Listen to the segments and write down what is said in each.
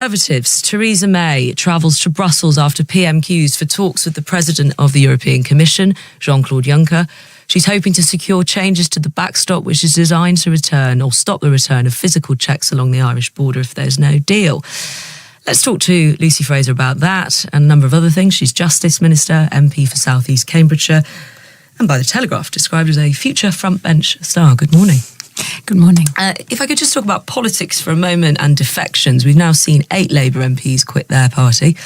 Conservatives, Theresa May travels to Brussels after PMQs for talks with the President of the European Commission, Jean-Claude Juncker. She's hoping to secure changes to the backstop, which is designed to return or stop the return of physical checks along the Irish border if there's no deal. Let's talk to Lucy Frazer about that and a number of other things. She's Justice Minister, MP for South East Cambridgeshire, and by The Telegraph described as a future frontbench star. Good morning. Good morning. If I could just talk about politics for a moment and defections. We've now seen 8 Labour MPs quit their party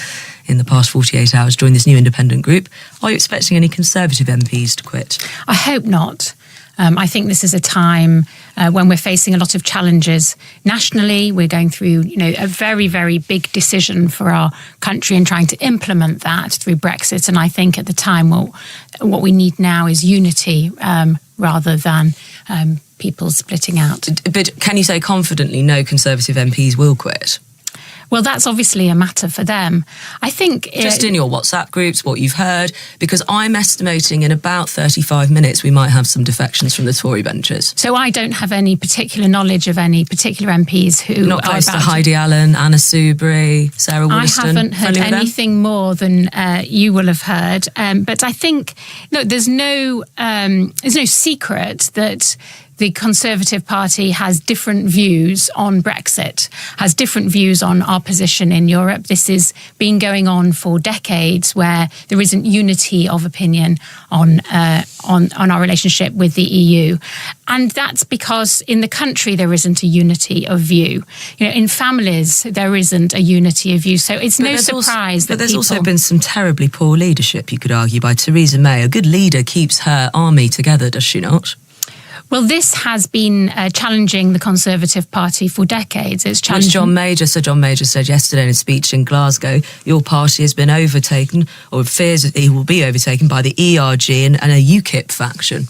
in the past 48 hours, join this new independent group. Are you expecting any Conservative MPs to quit? I hope not. I think this is a time when we're facing a lot of challenges nationally. We're going through, a very, very big decision for our country and trying to implement that through Brexit. And I think at the time, what we need now is unity rather than people splitting out. But can you say confidently no Conservative MPs will quit? Well, that's obviously a matter for them. I think... Just in your WhatsApp groups, what you've heard, because I'm estimating in about 35 minutes we might have some defections from the Tory benches. So I don't have any particular knowledge of any particular MPs who not close to Heidi Allen, Anna Soubry, Sarah Wollaston. I haven't heard anything more than you will have heard. But I think, there's no secret that the Conservative Party has different views on Brexit, has different views on our position in Europe. This has been going on for decades, where there isn't unity of opinion on our relationship with the EU. And that's because in the country there isn't a unity of view. In families there isn't a unity of view. So it's no surprise that there's also been some terribly poor leadership, you could argue, by Theresa May. A good leader keeps her army together, does she not? Well, this has been challenging the Conservative Party for decades. It's challenging. Sir John Major said yesterday in a speech in Glasgow, your party has been overtaken, or fears that it will be overtaken, by the ERG and a UKIP faction.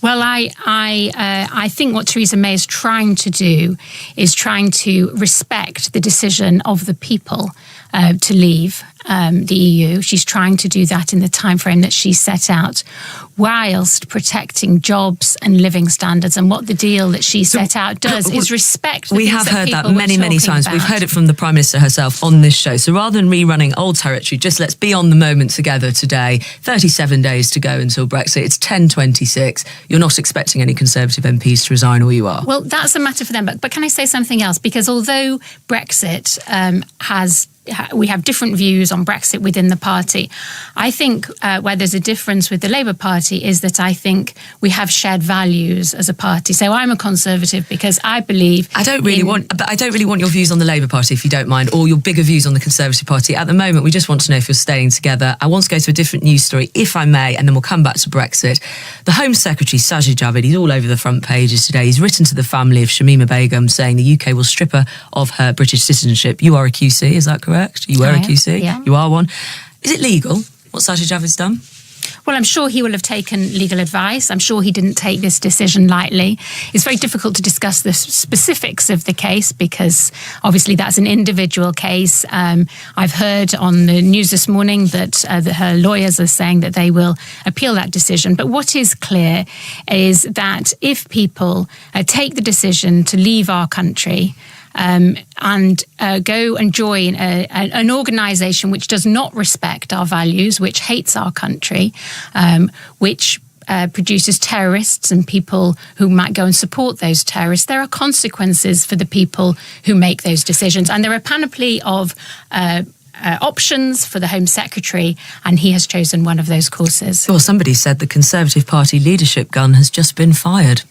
Well, I think what Theresa May is trying to do is trying to respect the decision of the people to leave the EU. She's trying to do that in the timeframe that she set out, whilst protecting jobs and living standards. And what the deal that she set out does is respect the We have heard that many times. We've heard it from the Prime Minister herself on this show. So rather than rerunning old territory, just let's be on the moment together today. 37 days to go until Brexit. It's 10:26. You're not expecting any Conservative MPs to resign, or you are? Well, that's a matter for them. But can I say something else? Because although Brexit we have different views on Brexit within the party. I think where there's a difference with the Labour Party is that I think we have shared values as a party. So I'm a Conservative because I believe... I don't really want your views on the Labour Party, if you don't mind, or your bigger views on the Conservative Party. At the moment, we just want to know if you're staying together. I want to go to a different news story, if I may, and then we'll come back to Brexit. The Home Secretary, Sajid Javid, he's all over the front pages today. He's written to the family of Shamima Begum saying the UK will strip her of her British citizenship. You are a QC, is that correct? You were a QC? Yeah. You are one. Is it legal, what Sajid Javid's done? Well, I'm sure he will have taken legal advice. I'm sure he didn't take this decision lightly. It's very difficult to discuss the specifics of the case because obviously that's an individual case. I've heard on the news this morning that her lawyers are saying that they will appeal that decision. But what is clear is that if people take the decision to leave our country, and go and join an organisation which does not respect our values, which hates our country, which produces terrorists and people who might go and support those terrorists, there are consequences for the people who make those decisions. And there are a panoply of options for the Home Secretary, and he has chosen one of those courses. Well, somebody said the Conservative Party leadership gun has just been fired.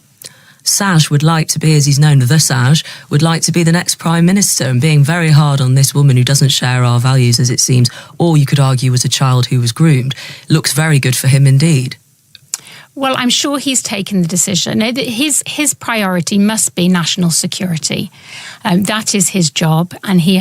Saj would like to be, as he's known, the Saj, would like to be the next Prime Minister, and being very hard on this woman who doesn't share our values, as it seems, or you could argue was a child who was groomed, looks very good for him indeed. Well, I'm sure he's taken the decision. His priority must be national security. That is his job, and he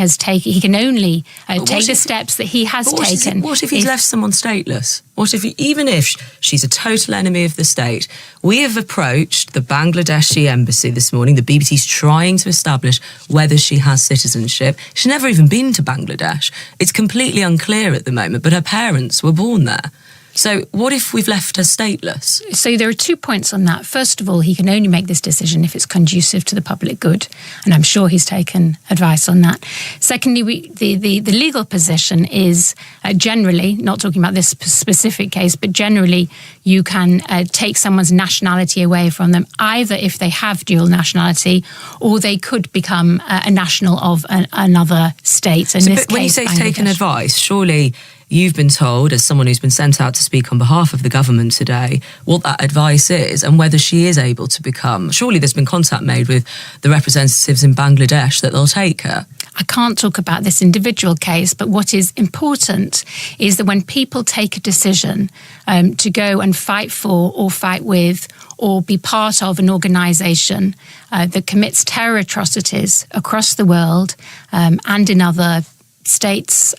can only take the steps that he has taken. What if he's left someone stateless? What if, even if she's a total enemy of the state? We have approached the Bangladeshi embassy this morning. The BBC's trying to establish whether she has citizenship. She's never even been to Bangladesh. It's completely unclear at the moment, but her parents were born there. So what if we've left her stateless? So there are 2 points on that. First of all, he can only make this decision if it's conducive to the public good, and I'm sure he's taken advice on that. Secondly, the legal position is generally, not talking about this specific case, but generally you can take someone's nationality away from them, either if they have dual nationality or they could become a national of another state. When you say taken advice, surely you've been told, as someone who's been sent out to speak on behalf of the government today, what that advice is and whether she is able to become. Surely there's been contact made with the representatives in Bangladesh that they'll take her. I can't talk about this individual case, but what is important is that when people take a decision to go and fight for or fight with or be part of an organisation that commits terror atrocities across the world and in other states,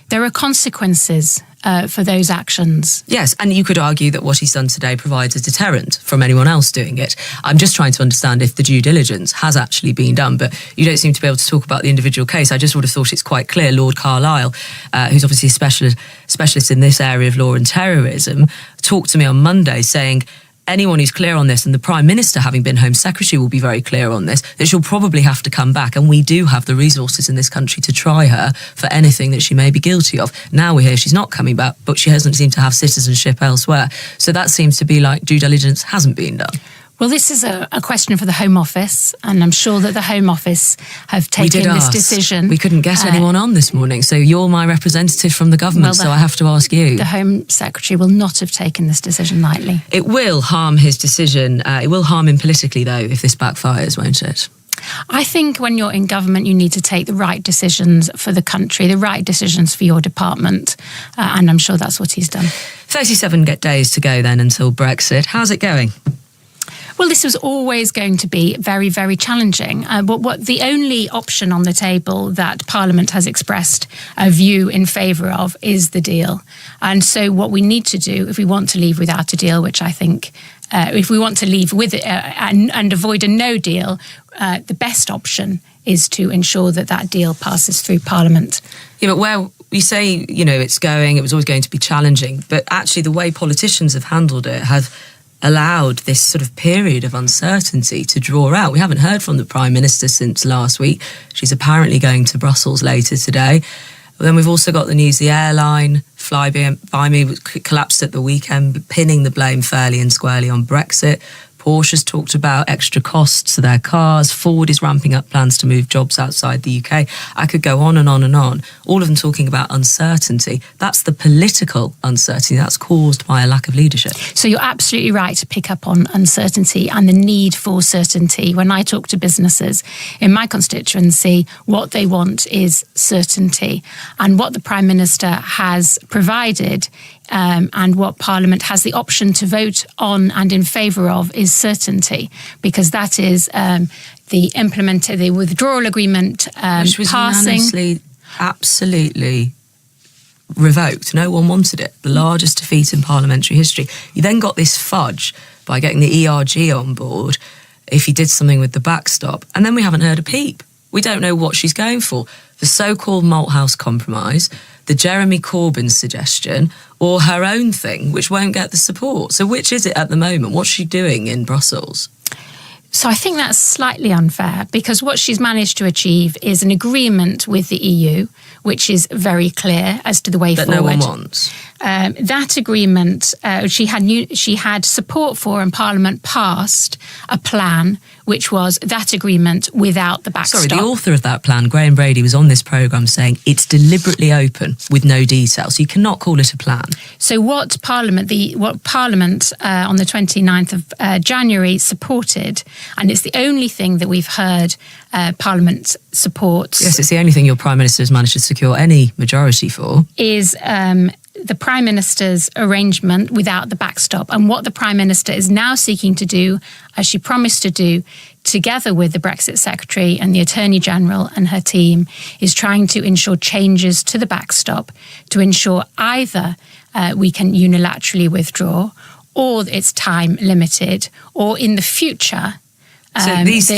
there are consequences for those actions. Yes, and you could argue that what he's done today provides a deterrent from anyone else doing it. I'm just trying to understand if the due diligence has actually been done, but you don't seem to be able to talk about the individual case. I just would have thought it's quite clear. Lord Carlisle, who's obviously a specialist in this area of law and terrorism, talked to me on Monday saying anyone who's clear on this, and the Prime Minister, having been Home Secretary, will be very clear on this, that she'll probably have to come back, and we do have the resources in this country to try her for anything that she may be guilty of. Now we hear she's not coming back, but she hasn't seemed to have citizenship elsewhere. So that seems to be like due diligence hasn't been done. Well, this is a question for the Home Office, and I'm sure that the Home Office have taken this decision. We couldn't get anyone on this morning, so you're my representative from the government, so I have to ask you. The Home Secretary will not have taken this decision lightly. It will harm his decision. It will harm him politically, though, if this backfires, won't it? I think when you're in government, you need to take the right decisions for the country, the right decisions for your department, and I'm sure that's what he's done. 37 days to go then until Brexit. How's it going? Well, this was always going to be very, very challenging. But the only option on the table that Parliament has expressed a view in favour of is the deal. And so what we need to do, if we want to leave without a deal, which I think if we want to leave with it and avoid a no deal, the best option is to ensure that that deal passes through Parliament. Yeah, but where you say, it was always going to be challenging, but actually the way politicians have handled it have allowed this sort of period of uncertainty to draw out. We haven't heard from the Prime Minister since last week. She's apparently going to Brussels later today. Then we've also got the news the airline Flybe collapsed at the weekend, pinning the blame fairly and squarely on Brexit. Porsche's talked about extra costs to their cars. Ford is ramping up plans to move jobs outside the UK. I could go on and on and on. All of them talking about uncertainty. That's the political uncertainty that's caused by a lack of leadership. So you're absolutely right to pick up on uncertainty and the need for certainty. When I talk to businesses in my constituency, what they want is certainty. And what the Prime Minister has provided and what Parliament has the option to vote on and in favour of is certainty, because that is the withdrawal agreement which was passing. Unanimously, absolutely revoked. No one wanted it. The largest defeat in parliamentary history. You then got this fudge by getting the ERG on board if he did something with the backstop, and then we haven't heard a peep. We don't know what she's going for. The so-called Malthouse Compromise, the Jeremy Corbyn suggestion, or her own thing, which won't get the support. So which is it at the moment? What's she doing in Brussels? So I think that's slightly unfair, because what she's managed to achieve is an agreement with the EU, which is very clear as to the way forward. That no one wants. That agreement, she had support for, and Parliament passed a plan, which was that agreement without the backstop. Sorry, the author of that plan, Graham Brady, was on this programme saying it's deliberately open with no details. So you cannot call it a plan. So what Parliament on the 29th of January supported, and it's the only thing that we've heard Parliament supports. Yes, it's the only thing your Prime Minister has managed to secure any majority for. Is the Prime Minister's arrangement without the backstop. And what the Prime Minister is now seeking to do, as she promised to do, together with the Brexit Secretary and the Attorney General and her team, is trying to ensure changes to the backstop to ensure either we can unilaterally withdraw, or it's time limited, or in the future, so these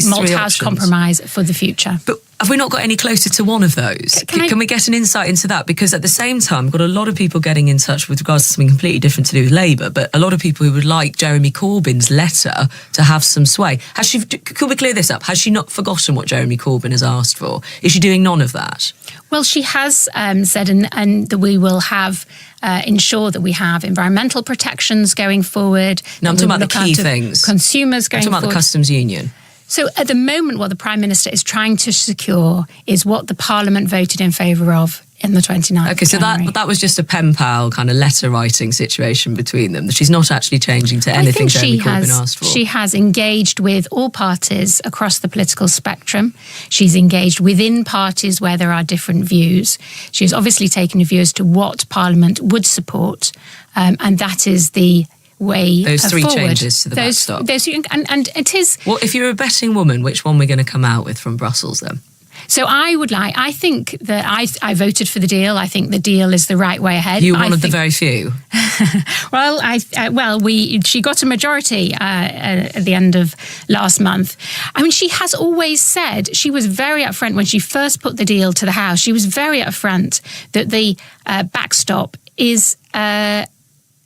Malthouse Compromise for the future. But Have we not got any closer to one of those? Can we get an insight into that? Because at the same time, we've got a lot of people getting in touch with regards to something completely different to do with Labour, but a lot of people who would like Jeremy Corbyn's letter to have some sway. Could we clear this up? Has she not forgotten what Jeremy Corbyn has asked for? Is she doing none of that? Well, she has said and that we will have ensure that we have environmental protections going forward. No, I'm talking about the key things. Consumers going forward. I'm talking about the customs union. So at the moment, what the Prime Minister is trying to secure is what the Parliament voted in favour of in the 29th Okay, so that was just a pen pal kind of letter writing situation between them. She's not actually changing to anything Jeremy Corbyn asked for. She has engaged with all parties across the political spectrum. She's engaged within parties where there are different views. She has obviously taken a view as to what Parliament would support, and that is the way those three forward. Changes to the backstop. And it is... Well, if you're a betting woman, which one we're going to come out with from Brussels then? So I think that I voted for the deal. I think the deal is the right way ahead. You were one of the very few. Well, she got a majority at the end of last month. I mean, she has always said, she was very upfront when she first put the deal to the House. She was very upfront that the backstop is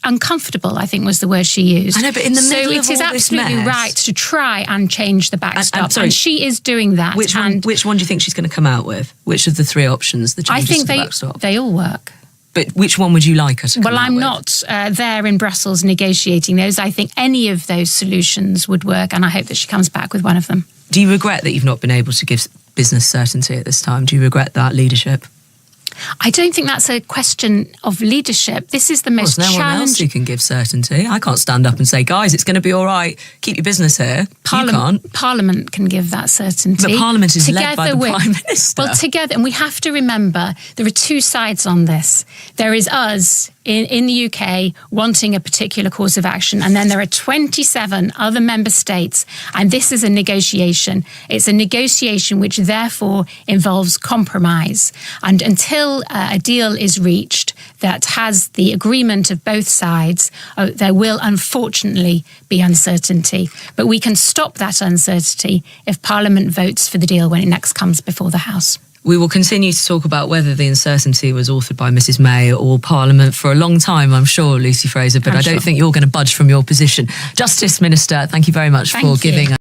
uncomfortable, I think was the word she used. I know, but in the middle of all this mess... So it is absolutely right to try and change the backstop. And she is doing that. Which one do you think she's going to come out with? Which of the three options, the changes to the backstop? They all work. But which one would you like her to come out with? Well, I'm not there in Brussels negotiating those. I think any of those solutions would work, and I hope that she comes back with one of them. Do you regret that you've not been able to give business certainty at this time? Do you regret that leadership? I don't think that's a question of leadership. This is the most challenging... There's no one else who can give certainty. I can't stand up and say, guys, it's going to be all right, keep your business here. You can't. Parliament can give that certainty. But Parliament is led by the Prime Minister. Well, together, and we have to remember, there are two sides on this. There is us in the UK wanting a particular course of action, and then there are 27 other member states, and this is a negotiation. It's a negotiation which therefore involves compromise. And until a deal is reached that has the agreement of both sides, there will unfortunately be uncertainty. But we can stop that uncertainty if Parliament votes for the deal when it next comes before the House. We will continue to talk about whether the uncertainty was authored by Mrs May or Parliament for a long time, I'm sure, Lucy Frazer, but I don't think you're going to budge from your position. Justice Minister, thank you very much for giving us